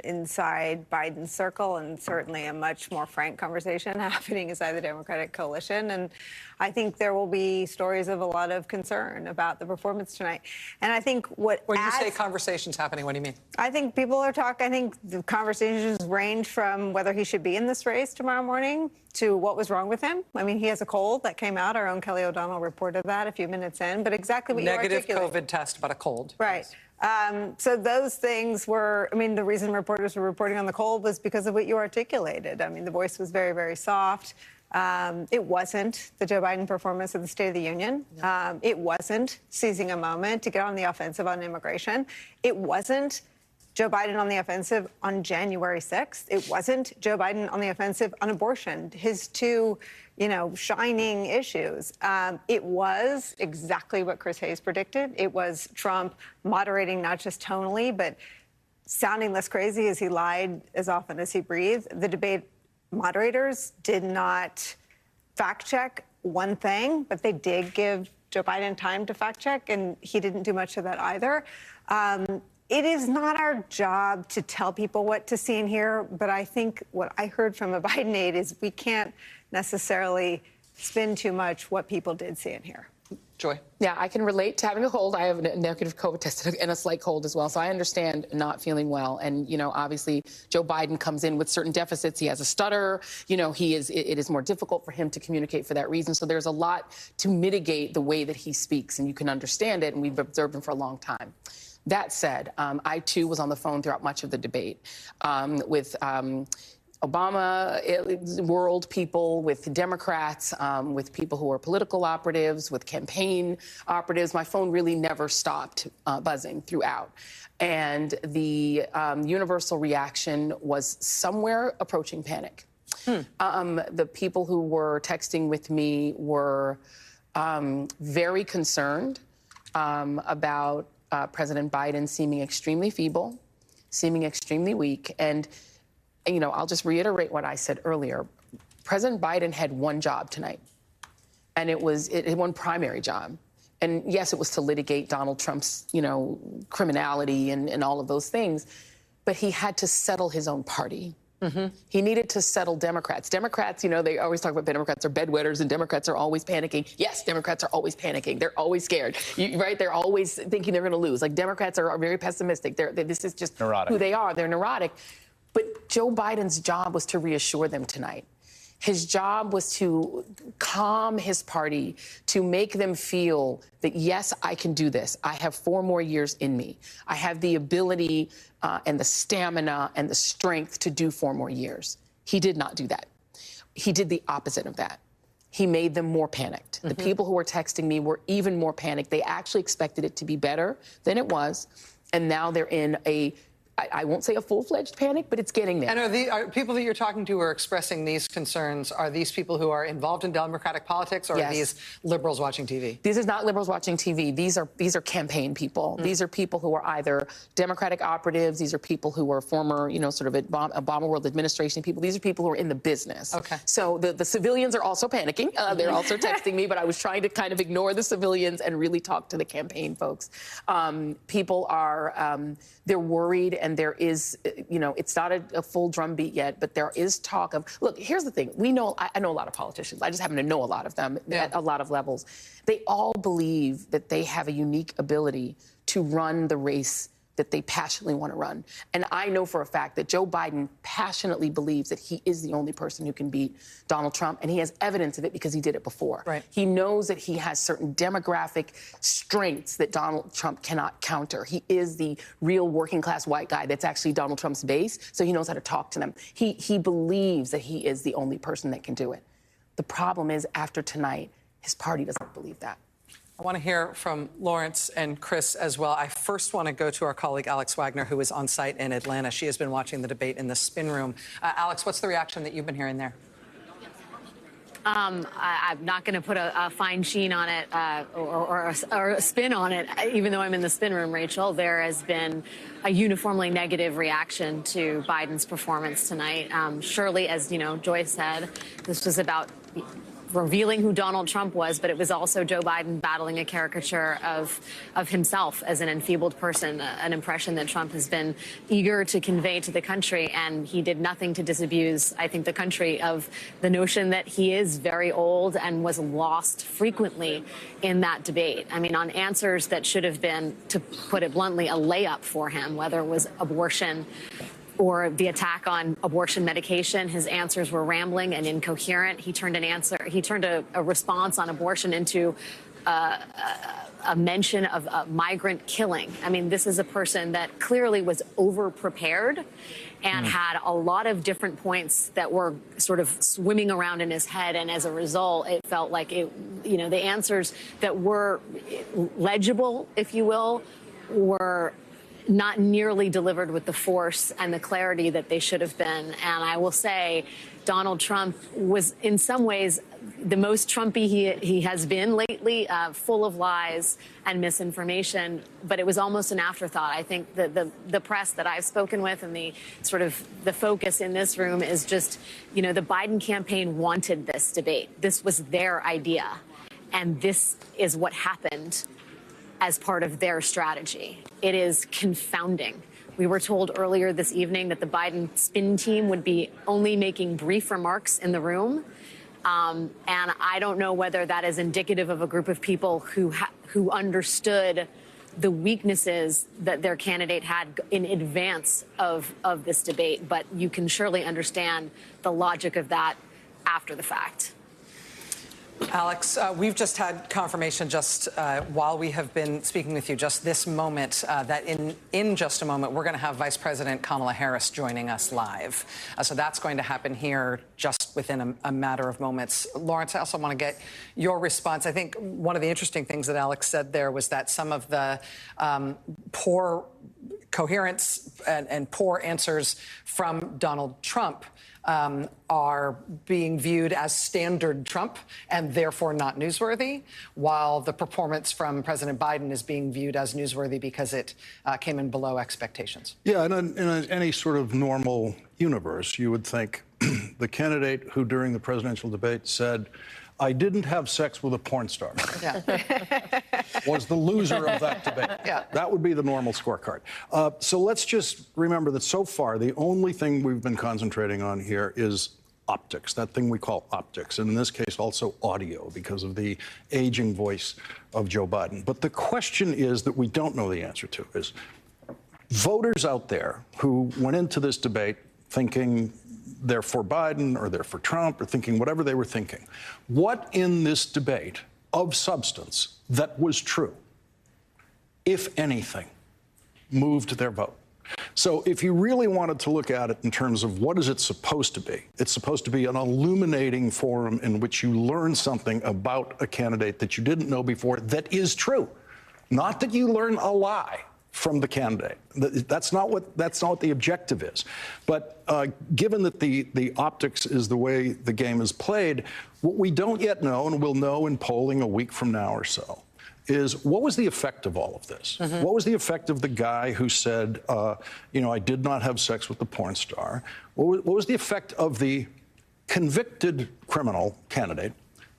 inside Biden's circle, and certainly a much more frank conversation happening inside the Democratic coalition. And I think there will be stories of a lot of concern about the performance tonight. And I think when you say conversations happening, what do you mean? I think people are talking. I think the conversations range from whether he should be in this race tomorrow morning to what was wrong with him. I mean, he has a cold that came out. Our own Kelly O'Donnell reported that a few minutes in. But exactly what you articulated. Negative COVID test, but a cold. Right. So those things were, I mean, the reason reporters were reporting on the cold was because of what you articulated. I mean, the voice was very, very soft. It wasn't the Joe Biden performance of the State of the Union. It wasn't seizing a moment to get on the offensive on immigration. It wasn't Joe Biden on the offensive on January 6th. It wasn't Joe Biden on the offensive on abortion, his two, shining issues. It was exactly what Chris Hayes predicted. It was Trump moderating not just tonally, but sounding less crazy as he lied as often as he breathed. The debate moderators did not fact check one thing, but they did give Joe Biden time to fact check, and he didn't do much of that either. It is not our job to tell people what to see and hear, but I think what I heard from a Biden aide is we can't necessarily spin too much what people did see and hear. Joy? Yeah, I can relate to having a cold. I have a negative COVID test and a slight cold as well. So I understand not feeling well. And, you know, obviously Joe Biden comes in with certain deficits. He has a stutter. You know, it is more difficult for him to communicate for that reason. So there's a lot to mitigate the way that he speaks, and you can understand it. And we've observed him for a long time. That said, I, too, was on the phone throughout much of the debate with Obama world people, with Democrats, with people who are political operatives, with campaign operatives. My phone really never stopped buzzing throughout. And the universal reaction was somewhere approaching panic. The people who were texting with me were very concerned about President Biden seeming extremely feeble, seeming extremely weak. And you know, I'll just reiterate what I said earlier. President Biden had one job tonight, and it was one primary job. And yes, it was to litigate Donald Trump's, you know, criminality and all of those things. But he had to settle his own party. He needed to settle Democrats. Democrats, you know, they always talk about Democrats are bedwetters and Democrats are always panicking. Yes, Democrats are always panicking. They're always scared, right? They're always thinking they're going to lose. Like, Democrats are very pessimistic. This is just neurotic. Who they are. They're neurotic. But Joe Biden's job was to reassure them tonight. His job was to calm his party, to make them feel that, yes, I can do this. I have 4 more years in me. I have the ability and the stamina and the strength to do 4 more years. He did not do that. He did the opposite of that. He made them more panicked. The people who were texting me were even more panicked. They actually expected it to be better than it was. And now they're in I won't say a full-fledged panic, but it's getting there. And are people that you're talking to who are expressing these concerns, are these people who are involved in Democratic politics, or are these liberals watching TV? These are not liberals watching TV. These are campaign people. These are people who are either Democratic operatives. These are people who are former, you know, sort of Obama world administration people. These are people who are in the business. Okay. So the civilians are also panicking. They're also texting me, but I was trying to kind of ignore the civilians and really talk to the campaign folks. People are, they're worried. And there is, you know, it's not a full drumbeat yet, but there is talk of, look, here's the thing. I know a lot of politicians. I just happen to know a lot of them at a lot of levels. They all believe that they have a unique ability to run the race that they passionately want to run. And I know for a fact that Joe Biden passionately believes that he is the only person who can beat Donald Trump, and he has evidence of it because he did it before. Right. He knows that he has certain demographic strengths that Donald Trump cannot counter. He is the real working-class white guy that's actually Donald Trump's base, so he knows how to talk to them. He believes that he is the only person that can do it. The problem is, after tonight, his party doesn't believe that. I want to hear from Lawrence and Chris as well. I first want to go to our colleague Alex Wagner, who is on site in Atlanta. She has been watching the debate in the spin room. Alex, what's the reaction that you've been hearing there? I'm not going to put a fine sheen on it or a spin on it, even though I'm in the spin room, Rachel. There has been a uniformly negative reaction to Biden's performance tonight. Surely, as you know, Joy said, this was about revealing who Donald Trump was, but it was also Joe Biden battling a caricature of himself as an enfeebled person, an impression that Trump has been eager to convey to the country. And he did nothing to disabuse, I think, the country of the notion that he is very old and was lost frequently in that debate. I mean, on answers that should have been, to put it bluntly, a layup for him, whether it was abortion or the attack on abortion medication. His answers were rambling and incoherent. He turned a response on abortion into a mention of migrant killing. I mean, this is a person that clearly was over-prepared and had a lot of different points that were sort of swimming around in his head. And as a result, it felt like the answers that were legible, if you will, were not nearly delivered with the force and the clarity that they should have been. And I will say Donald Trump was in some ways the most Trumpy he has been lately, full of lies and misinformation. But it was almost an afterthought. I think the press that I've spoken with and the sort of the focus in this room is just, the Biden campaign wanted this debate. This was their idea. And this is what happened as part of their strategy. It is confounding. We were told earlier this evening that the Biden spin team would be only making brief remarks in the room. And I don't know whether that is indicative of a group of people who understood the weaknesses that their candidate had in advance of this debate. But you can surely understand the logic of that after the fact. Alex, we've just had confirmation just while we have been speaking with you just this moment that in just a moment we're going to have Vice President Kamala Harris joining us live. So that's going to happen here just within a matter of moments. Lawrence, I also want to get your response. I think one of the interesting things that Alex said there was that some of the poor coherence and poor answers from Donald Trump are being viewed as standard Trump and therefore not newsworthy, while the performance from President Biden is being viewed as newsworthy because it came in below expectations. Yeah, in any sort of normal universe, you would think the candidate who during the presidential debate said, "I didn't have sex with a porn star," was the loser of that debate. Yeah. That would be the normal scorecard. So let's just remember that so far, the only thing we've been concentrating on here is optics, that thing we call optics, and in this case also audio because of the aging voice of Joe Biden. But the question is that we don't know the answer to is voters out there who went into this debate thinking they're for Biden or they're for Trump or thinking whatever they were thinking. What in this debate of substance that was true, if anything, moved their vote? So if you really wanted to look at it in terms of what is it supposed to be, it's supposed to be an illuminating forum in which you learn something about a candidate that you didn't know before that is true, not that you learn a lie from the candidate. That's not what the objective is. But given that the optics is the way the game is played, what we don't yet know, and we'll know in polling a week from now or so, is what was the effect of all of this? Mm-hmm. What was the effect of the guy who said, I did not have sex with the porn star? What was the effect of the convicted criminal candidate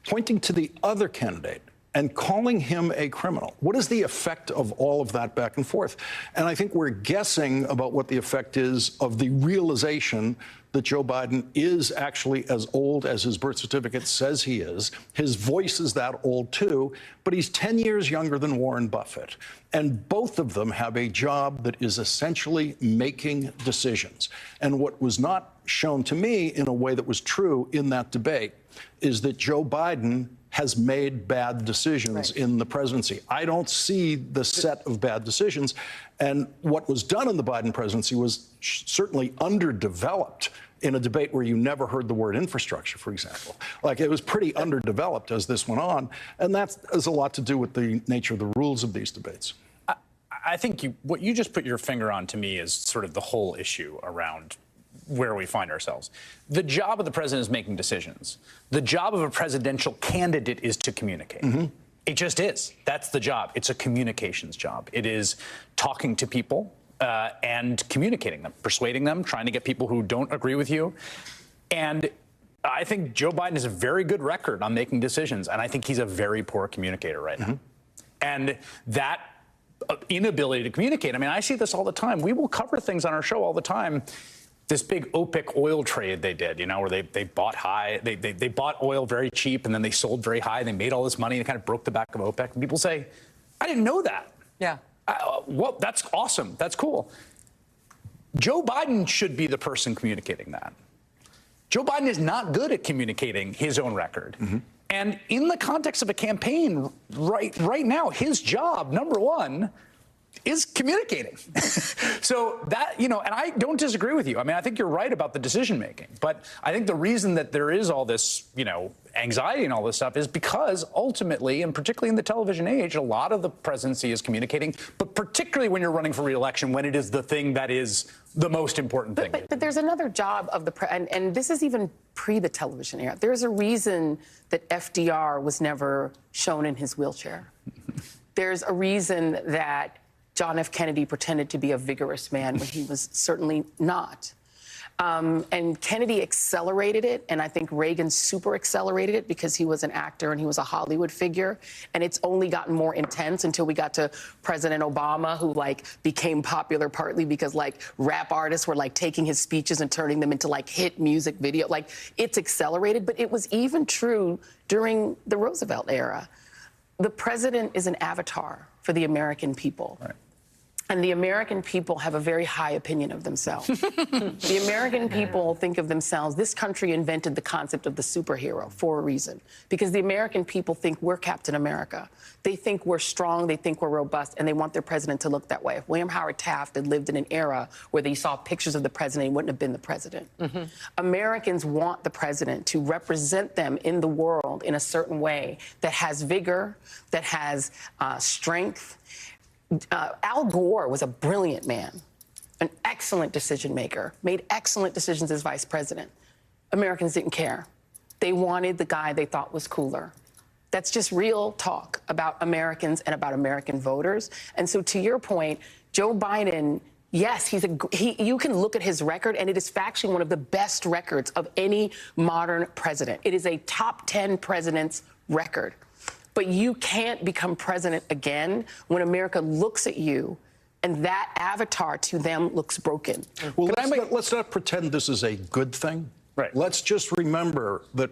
pointing to the other candidate and calling him a criminal? What is the effect of all of that back and forth? And I think we're guessing about what the effect is of the realization that Joe Biden is actually as old as his birth certificate says he is. His voice is that old, too, but he's 10 years younger than Warren Buffett. And both of them have a job that is essentially making decisions. And what was not shown to me in a way that was true in that debate is that Joe Biden has made bad decisions in the presidency. I don't see the set of bad decisions. And what was done in the Biden presidency was certainly underdeveloped in a debate where you never heard the word infrastructure, for example. Like, it was pretty underdeveloped as this went on. And that has a lot to do with the nature of the rules of these debates. I think what you just put your finger on to me is sort of the whole issue around where we find ourselves. The job of the president is making decisions. The job of a presidential candidate is to communicate. Mm-hmm. It just is. That's the job. It's a communications job. It is talking to people and communicating them, persuading them, trying to get people who don't agree with you. And I think Joe Biden has a very good record on making decisions, and I think he's a very poor communicator right now. And that inability to communicate, I mean, I see this all the time. We will cover things on our show all the time. This big OPEC oil trade they did, where they bought high, they bought oil very cheap and then they sold very high. They made all this money and it kind of broke the back of OPEC. And people say, I didn't know that. Yeah. Well, that's awesome. That's cool. Joe Biden should be the person communicating that. Joe Biden is not good at communicating his own record. Mm-hmm. And in the context of a campaign right now, his job, number one, is communicating. So that, and I don't disagree with you. I mean, I think you're right about the decision making. But I think the reason that there is all this, anxiety and all this stuff is because ultimately, and particularly in the television age, a lot of the presidency is communicating, but particularly when you're running for re-election, when it is the thing that is the most important thing. But there's another job of the and this is even pre the television era. There's a reason that FDR was never shown in his wheelchair. There's a reason that John F. Kennedy pretended to be a vigorous man when he was certainly not. And Kennedy accelerated it, and I think Reagan super accelerated it because he was an actor and he was a Hollywood figure. And it's only gotten more intense until we got to President Obama, who like became popular partly because like rap artists were like taking his speeches and turning them into like hit music video. Like it's accelerated, but it was even true during the Roosevelt era. The president is an avatar for the American people. Right. And the American people have a very high opinion of themselves. The American people think of themselves, this country invented the concept of the superhero for a reason. Because the American people think we're Captain America. They think we're strong, they think we're robust, and they want their president to look that way. If William Howard Taft had lived in an era where they saw pictures of the president, he wouldn't have been the president. Americans want the president to represent them in the world in a certain way that has vigor, that has strength. Al Gore was a brilliant man, an excellent decision maker, made excellent decisions as vice president. Americans didn't care. They wanted the guy they thought was cooler. That's just real talk about Americans and about American voters. And so to your point, Joe Biden, yes, you can look at his record, and it is factually one of the best records of any modern president. It is a top 10 president's record. But you can't become president again when America looks at you and that avatar to them looks broken. Well, let's not pretend this is a good thing. Right. Let's just remember that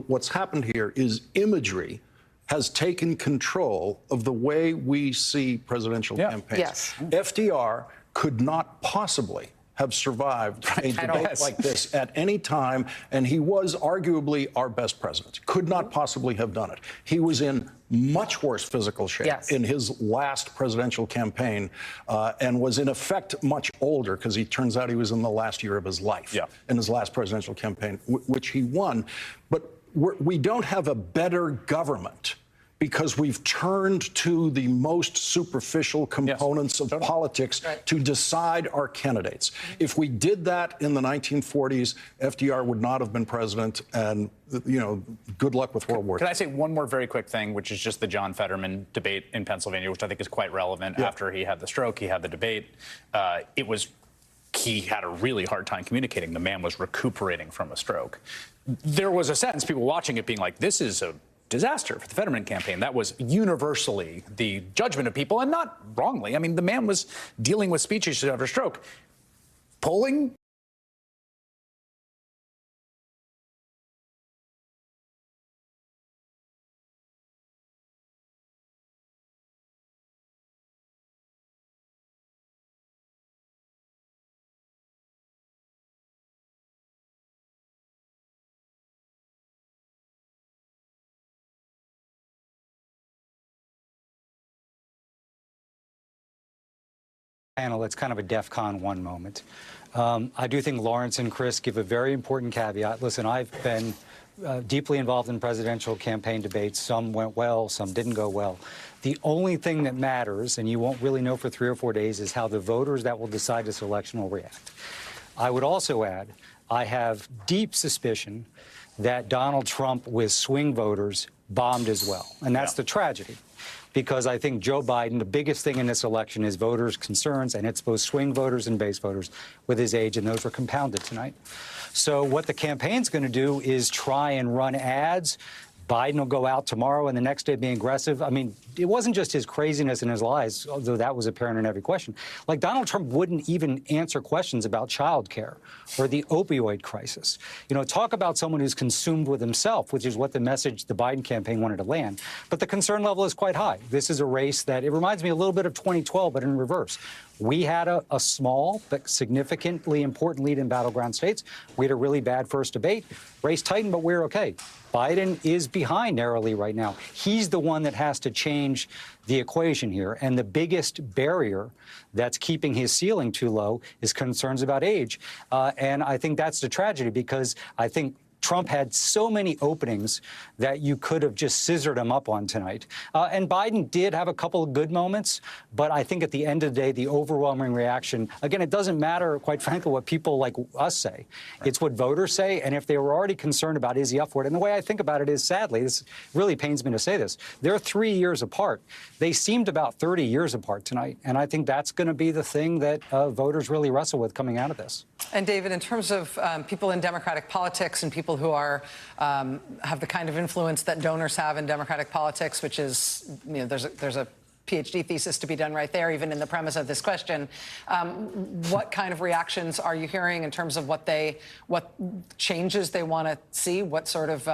what's happened here is imagery has taken control of the way we see presidential campaigns. Yes. FDR could not possibly have survived a debate like this at any time, and he was arguably our best president. Could not possibly have done it. He was in much worse physical shape in his last presidential campaign and was in effect much older because he turns out he was in the last year of his life in his last presidential campaign, which he won. But we don't have a better government because we've turned to the most superficial components of politics to decide our candidates. If we did that in the 1940s, FDR would not have been president, and, you know, good luck with World War II. Can I say one more very quick thing, which is just the John Fetterman debate in Pennsylvania, which I think is quite relevant. After he had the stroke, he had the debate. He had a really hard time communicating. The man was recuperating from a stroke. There was a sense, people watching it being like, this is a disaster for the Fetterman campaign. That was universally the judgment of people, and not wrongly. I mean, the man was dealing with speech issues after stroke. Polling panel, it's kind of a DEFCON 1 moment. I do think Lawrence and Chris give a very important caveat. Listen, I've been deeply involved in presidential campaign debates. Some went well, some didn't go well. The only thing that matters, and you won't really know for 3 or 4 days, is how the voters that will decide this election will react. I would also add, I have deep suspicion that Donald Trump with swing voters bombed as well. And that's the tragedy. Because I think Joe Biden, the biggest thing in this election is voters' concerns, and it's both swing voters and base voters with his age, and those were compounded tonight. So what the campaign's going to do is try and run ads. Biden will go out tomorrow and the next day be aggressive. I mean, it wasn't just his craziness and his lies, although that was apparent in every question. Like, Donald Trump wouldn't even answer questions about child care or the opioid crisis. You know, talk about someone who's consumed with himself, which is what the message the Biden campaign wanted to land. But the concern level is quite high. This is a race that, it reminds me a little bit of 2012, but in reverse. We had a small but significantly important lead in battleground states. We had a really bad first debate. Race tightened, but we're okay. Biden is behind narrowly right now. He's the one that has to change the equation here. And the biggest barrier that's keeping his ceiling too low is concerns about age. And I think that's the tragedy, because I think Trump had so many openings that you could have just scissored him up on tonight. And Biden did have a couple of good moments, but I think at the end of the day, the overwhelming reaction, again, it doesn't matter, quite frankly, what people like us say. Right. It's what voters say, and if they were already concerned about is he up for it, and the way I think about it is, sadly, this really pains me to say this, they're 3 years apart. They seemed about 30 years apart tonight, and I think that's going to be the thing that voters really wrestle with coming out of this. And David, in terms of people in Democratic politics and people who are have the kind of influence that donors have in Democratic politics, which is, you know, there's a PhD thesis to be done right there, even in the premise of this question. What kind of reactions are you hearing in terms of what changes they want to see, what sort of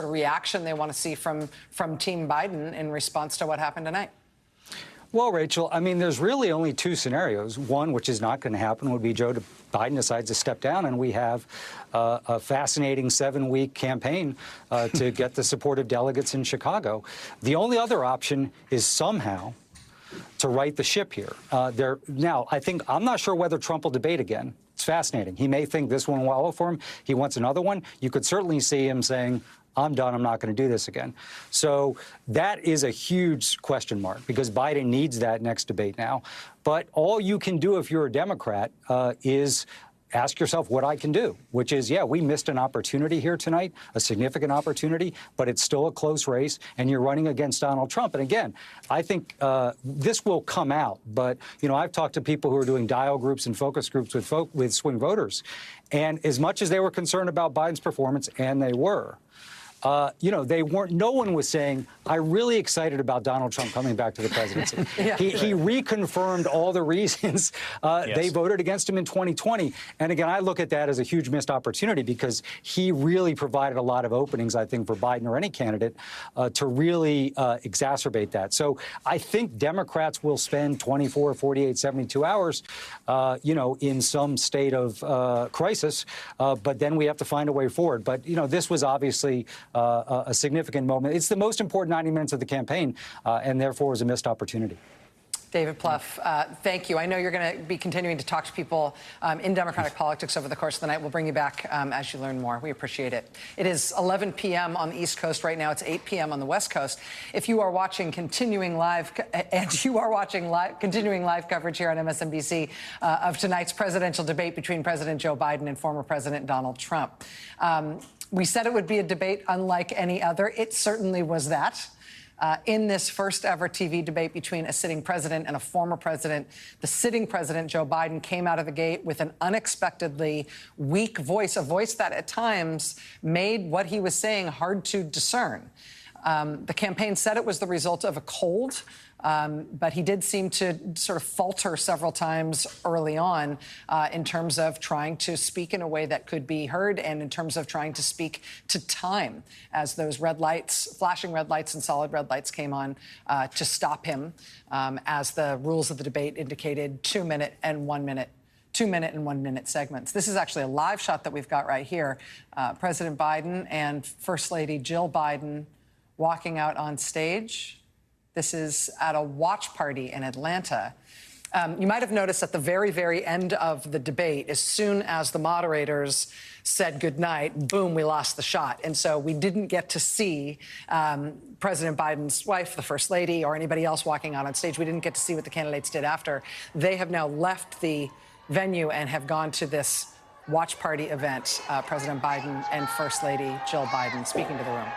reaction they want to see from Team Biden in response to what happened tonight? Well, Rachel, I mean, there's really only two scenarios. One, which is not going to happen, would be Joe Biden decides to step down, and we have a fascinating 7-week campaign to get the support of delegates in Chicago. The only other option is somehow to right the ship here. Now, I'm not sure whether Trump will debate again. It's fascinating. He may think this one will for him. He wants another one. You could certainly see him saying, I'm done. I'm not going to do this again. So that is a huge question mark because Biden needs that next debate now. But all you can do if you're a Democrat is ask yourself what I can do, which is, yeah, we missed an opportunity here tonight, a significant opportunity, but it's still a close race, and you're running against Donald Trump. And again, I think this will come out. But, you know, I've talked to people who are doing dial groups and focus groups with swing voters. And as much as they were concerned about Biden's performance, and they were, you know, they weren't. No one was saying, "I'm really excited about Donald Trump coming back to the presidency." He reconfirmed all the reasons they voted against him in 2020. And again, I look at that as a huge missed opportunity because he really provided a lot of openings, I think, for Biden or any candidate to really exacerbate that. So I think Democrats will spend 24, 48, 72 hours, you know, in some state of crisis. But then we have to find a way forward. But you know, this was obviously a significant moment. It's the most important 90 minutes of the campaign, and therefore was a missed opportunity. David Plouffe, thank you. I know you're going to be continuing to talk to people in Democratic politics over the course of the night. We'll bring you back as you learn more. We appreciate it. It is 11 p.m. on the East Coast right now. It's 8 p.m. on the West Coast. If you are watching continuing live coverage here on MSNBC of tonight's presidential debate between President Joe Biden and former President Donald Trump. We said it would be a debate unlike any other. It certainly was that. In this first ever TV debate between a sitting president and a former president, the sitting president, Joe Biden, came out of the gate with an unexpectedly weak voice, a voice that at times made what he was saying hard to discern. The campaign said it was the result of a cold, but he did seem to sort of falter several times early on in terms of trying to speak in a way that could be heard and in terms of trying to speak to time as those red lights, flashing red lights and solid red lights came on to stop him as the rules of the debate indicated 2-minute and 1-minute. 2-minute and 1-minute segments. This is actually a live shot that we've got right here. President Biden and First Lady Jill Biden walking out on stage. This is at a watch party in Atlanta. You might have noticed at the very, very end of the debate, as soon as the moderators said goodnight, boom, we lost the shot. And so we didn't get to see President Biden's wife, the First Lady, or anybody else walking out on stage. We didn't get to see what the candidates did after. They have now left the venue and have gone to this watch party event, President Biden and First Lady Jill Biden speaking to the room.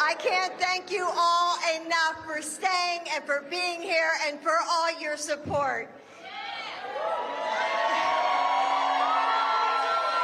I can't thank you all enough for staying and for being here and for all your support.